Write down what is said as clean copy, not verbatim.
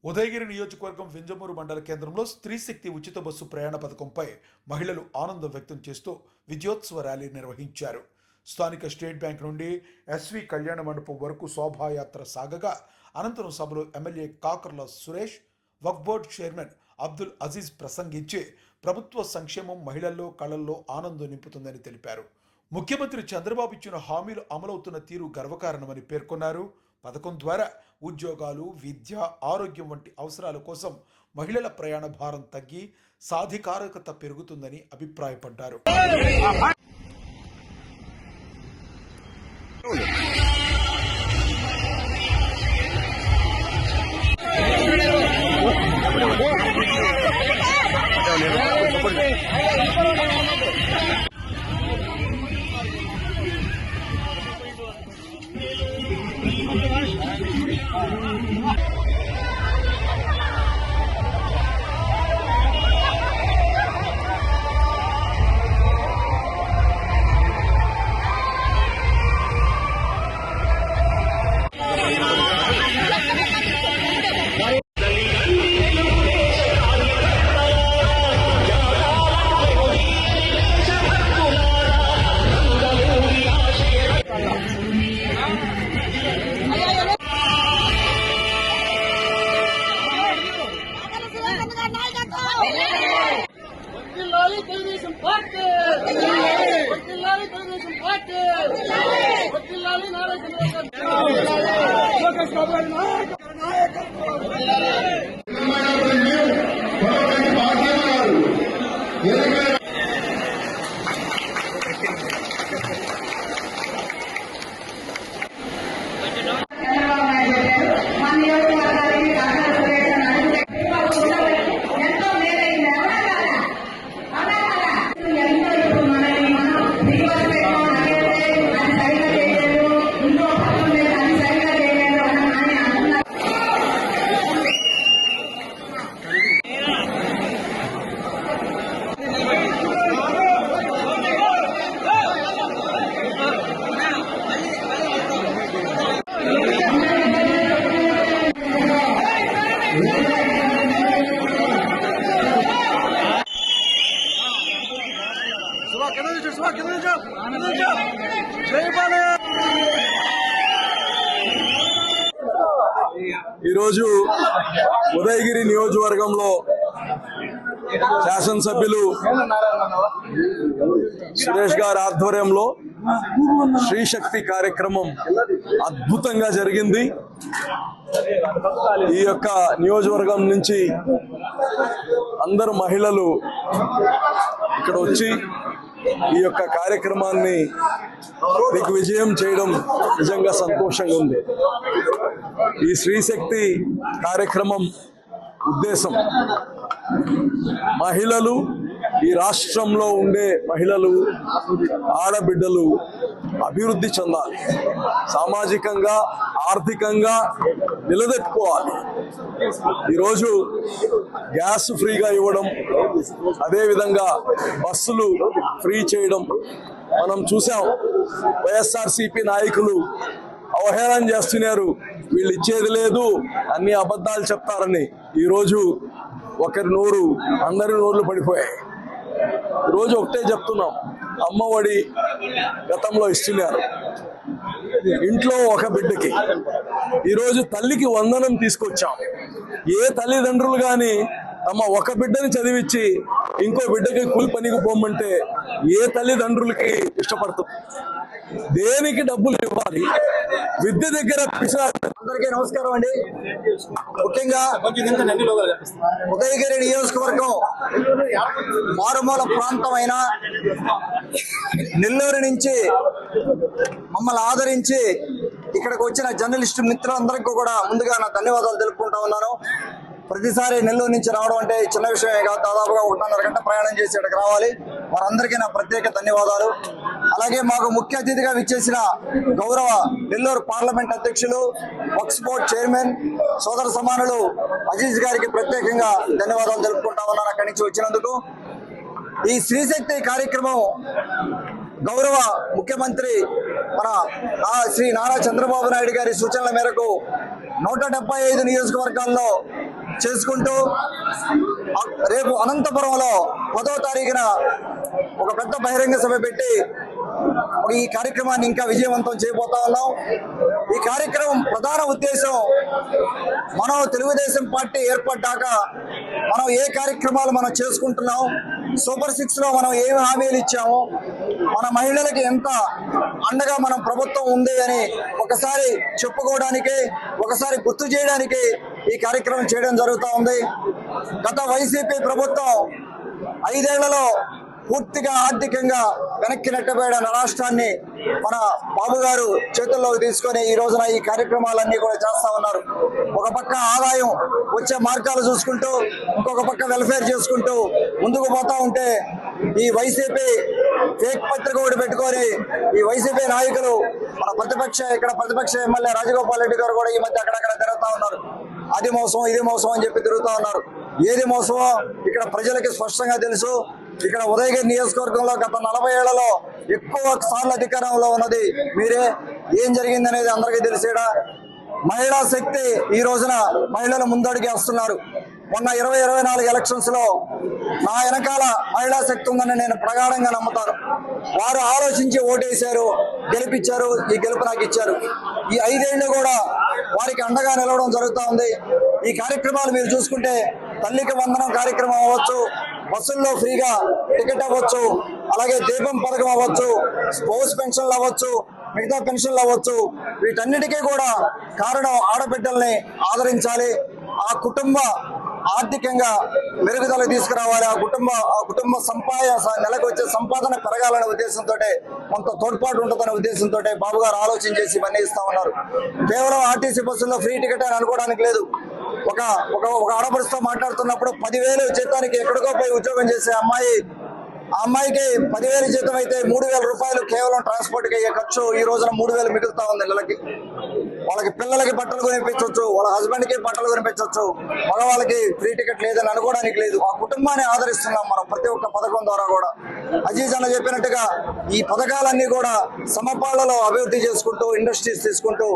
ఉదయగిరి నియోజకవర్గం వింజమూరు మండల కేంద్రంలో స్త్రీ శక్తి ఉచిత బస్సు ప్రయాణ పథకంపై మహిళలు ఆనందం వ్యక్తం చేస్తూ విజయోత్సవ ర్యాలీ నిర్వహించారు. స్థానిక స్టేట్ బ్యాంక్ నుండి ఎస్వి కళ్యాణ మండపం వరకు శోభాయాత్ర సాగగా అనంతరం సభలో ఎమ్మెల్యే కాకర్ల సురేష్, వక్ఫ్ బోర్డు చైర్మన్ అబ్దుల్ అజీజ్ ప్రసంగించి ప్రభుత్వ సంక్షేమం మహిళల్లో కళల్లో ఆనందం నింపుతుందని తెలిపారు. ముఖ్యమంత్రి చంద్రబాబు ఇచ్చిన హామీలు అమలవుతున్న తీరు గర్వకారణమని పేర్కొన్నారు. పథకం ద్వారా ఉద్యోగాలు, విద్య, ఆరోగ్యం వంటి అవసరాల కోసం మహిళల ప్రయాణ భారం తగ్గి సాధికారకత పెరుగుతుందని అభిప్రాయపడ్డారు. ఈరోజు ఉదయగిరి నియోజకవర్గంలో శాసనసభ్యులు సురేష్ గారి ఆధ్వర్యంలో శ్రీశక్తి కార్యక్రమం అద్భుతంగా జరిగింది. ఈ యొక్క నియోజకవర్గం నుంచి అందరు మహిళలు ఇక్కడ వచ్చి ఈ యొక్క కార్యక్రమాన్ని దిగ్విజయం చేయడం నిజంగా సంతోషంగా ఉంది. ఈ శ్రీశక్తి కార్యక్రమం ఉద్దేశం మహిళలు, ఈ రాష్ట్రంలో ఉండే మహిళలు, ఆడబిడ్డలు అభివృద్ధి చెందాలి, సామాజికంగా, ఆర్థికంగా నిలదొక్కుకోవాలి. ఈరోజు గ్యాస్ ఫ్రీగా ఇవ్వడం, అదేవిధంగా బస్సులు ఫ్రీ చేయడం మనం చూసాం. వైఎస్ఆర్సీపీ నాయకులు అవహేళన చేస్తున్నారు, వీళ్ళు ఇచ్చేది లేదు, అన్ని అబద్ధాలు చెప్తారని. ఈరోజు ఒకరి నోరు అందరి నోర్లు పడిపోయాయి. ఈరోజు ఒకటే చెప్తున్నాం, అమ్మఒడి గతంలో ఇస్తున్నారు, ఇంట్లో ఒక బిడ్డకి. ఈరోజు తల్లికి వందనం తీసుకొచ్చాం. ఏ తల్లిదండ్రులు కానీ తమ ఒక బిడ్డని చదివించి ఇంకో బిడ్డకి కూలి పనికి పోమంటే ఏ తల్లిదండ్రులకి ఇష్టపడుతుంది? దేనికి డబ్బులు ఇవ్వాలి? విద్య దగ్గర అందరికీ నమస్కారం అండి. ముఖ్యంగా ఉదయగిరి నియోజకవర్గం మారుమూల ప్రాంతం అయిన నెల్లూరు నుంచి మమ్మల్ని ఆదరించి ఇక్కడికి వచ్చిన జర్నలిస్టు మిత్రులందరికీ కూడా ముందుగా నా ధన్యవాదాలు తెలుపుకుంటా ఉన్నాను. ప్రతిసారి నెల్లూరు నుంచి రావడం అంటే చిన్న విషయమే కాదు. దాదాపుగా 1.5 గంట ప్రయాణం చేసి ఇక్కడికి రావాలి. వారందరికీ నా ప్రత్యేక ధన్యవాదాలు. అలాగే మాకు ముఖ్య అతిథిగా విచ్చేసిన గౌరవ నెల్లూరు పార్లమెంట్ అధ్యక్షులు, వక్ఫ్ బోర్డు చైర్మన్, సోదర సమానులు అజీజ్ గారికి ప్రత్యేకంగా ధన్యవాదాలు తెలుపుకుంటా ఉన్నాను అక్కడి నుంచి వచ్చినందుకు. ఈ శ్రీశక్తి కార్యక్రమం గౌరవ ముఖ్యమంత్రి మన శ్రీ నారా చంద్రబాబు నాయుడు గారి సూచనల మేరకు 175 నియోజకవర్గాల్లో చేసుకుంటూ రేపు అనంతపురంలో 10వ తారీఖున ఒక పెద్ద బహిరంగ సభ పెట్టి ఈ కార్యక్రమాన్ని ఇంకా విజయవంతం చేయబోతా ఉన్నాం. ఈ కార్యక్రమం ప్రధాన ఉద్దేశం మనం తెలుగుదేశం పార్టీ ఏర్పడ్డాక మనం ఏ కార్యక్రమాలు మనం చేసుకుంటున్నాం, సూపర్ 6 లో మనం ఏమి హామీలు ఇచ్చాము, మన మహిళలకి ఎంత అండగా మనం ప్రభుత్వం ఉంది అని ఒకసారి చెప్పుకోవడానికి, ఒకసారి గుర్తు చేయడానికి ఈ కార్యక్రమం చేయడం జరుగుతూ ఉంది. గత వైసీపీ ప్రభుత్వం 5 ఏళ్లలో పూర్తిగా ఆర్థికంగా వెనక్కి నెట్టబోయిన రాష్ట్రాన్ని మన బాబు గారు చేతుల్లోకి తీసుకొని ఈ రోజున ఈ కార్యక్రమాలన్నీ కూడా చేస్తా ఉన్నారు. ఒక పక్క ఆదాయం వచ్చే మార్గాలు చూసుకుంటూ, ఇంకొక పక్క వెల్ఫేర్ చేసుకుంటూ ముందుకు పోతా ఉంటే ఈ వైసీపీ ఫేక్ పత్రిక ఒకటి పెట్టుకొని ఈ వైసీపీ నాయకులు మన ప్రతిపక్ష ఎమ్మెల్యే రాజగోపాల్ రెడ్డి గారు కూడా ఈ మధ్య అక్కడక్కడ తిరుగుతా ఉన్నారు. అది మోసం, ఇది మోసం అని చెప్పి తిరుగుతా ఉన్నారు. ఏది మోసమో ఇక్కడ ప్రజలకి స్పష్టంగా తెలుసు. ఇక్కడ ఉదయగిరి నియోజకవర్గంలో గత 40 ఏళ్లలో ఎక్కువ సార్లు అధికారంలో ఉన్నది మీరే. ఏం జరిగిందనేది అందరికీ తెలిసేడా. మహిళా శక్తి ఈ రోజున మహిళలు ముందడుగు వేస్తున్నారు. మొన్న 2024 ఎలక్షన్స్ లో నా వెనకాల మహిళా శక్తి ఉందని నేను ప్రగాఢంగా నమ్ముతాను. వారు ఆలోచించి ఓటేశారు, గెలిపించారు. ఈ గెలుపు నాకు ఇచ్చారు. ఈ 5 ఏళ్లు కూడా వారికి అండగా నిలవడం జరుగుతూ ఉంది. ఈ కార్యక్రమాలు మీరు చూసుకుంటే తల్లికి వందనం కార్యక్రమం అవ్వచ్చు, బస్సుల్లో ఫ్రీగా టికెట్ అవ్వచ్చు, అలాగే దీపం పథకం అవ్వచ్చు, స్పోర్ట్స్ పెన్షన్లు అవ్వచ్చు, మిగతా పెన్షన్లు అవ్వచ్చు, వీటన్నిటికీ కూడా కారణం ఆడబిడ్డల్ని ఆదరించాలి. ఆ కుటుంబ ఆర్థికంగా మెరుగుదల తీసుకురావాలి. ఆ కుటుంబ నెలకు వచ్చే సంపాదన పెరగాలనే ఉద్దేశంతో, కొంత తోడ్పాటు ఉంటుందనే ఉద్దేశంతో బాబు గారు ఆలోచన చేసి ఇవన్నీ ఇస్తా ఉన్నారు. కేవలం ఆర్టీసీ బస్సుల్లో ఫ్రీ టికెట్ అని అనుకోవడానికి లేదు. ఒక ఆడపడుచుతో మాట్లాడుతున్నప్పుడు 10,000 జీతానికి ఎక్కడికో పోయి ఉద్యోగం చేసే ఆ అమ్మాయికి 10,000 జీతం అయితే 3,000 రూపాయలు కేవలం ట్రాన్స్పోర్ట్ కి అయ్యే ఖర్చు ఈ రోజున 3,000 మిగులుతా ఉంది నెలకి. వాళ్ళకి పిల్లలకి బట్టలు కొనిపించవచ్చు, వాళ్ళ హస్బెండ్ కి బట్టలు కొనిపించవచ్చు, మగవాళ్ళకి ఫ్రీ టికెట్ లేదని అనుకోవడానికి లేదు. ఆ కుటుంబాన్ని ఆదరిస్తున్నాం మనం ప్రతి ఒక్క పథకం ద్వారా కూడా. అజీజ్ అన్న చెప్పినట్టుగా ఈ పథకాలన్నీ కూడా సమపాళ్లలో అభివృద్ధి చేసుకుంటూ, ఇండస్ట్రీస్ తీసుకుంటూ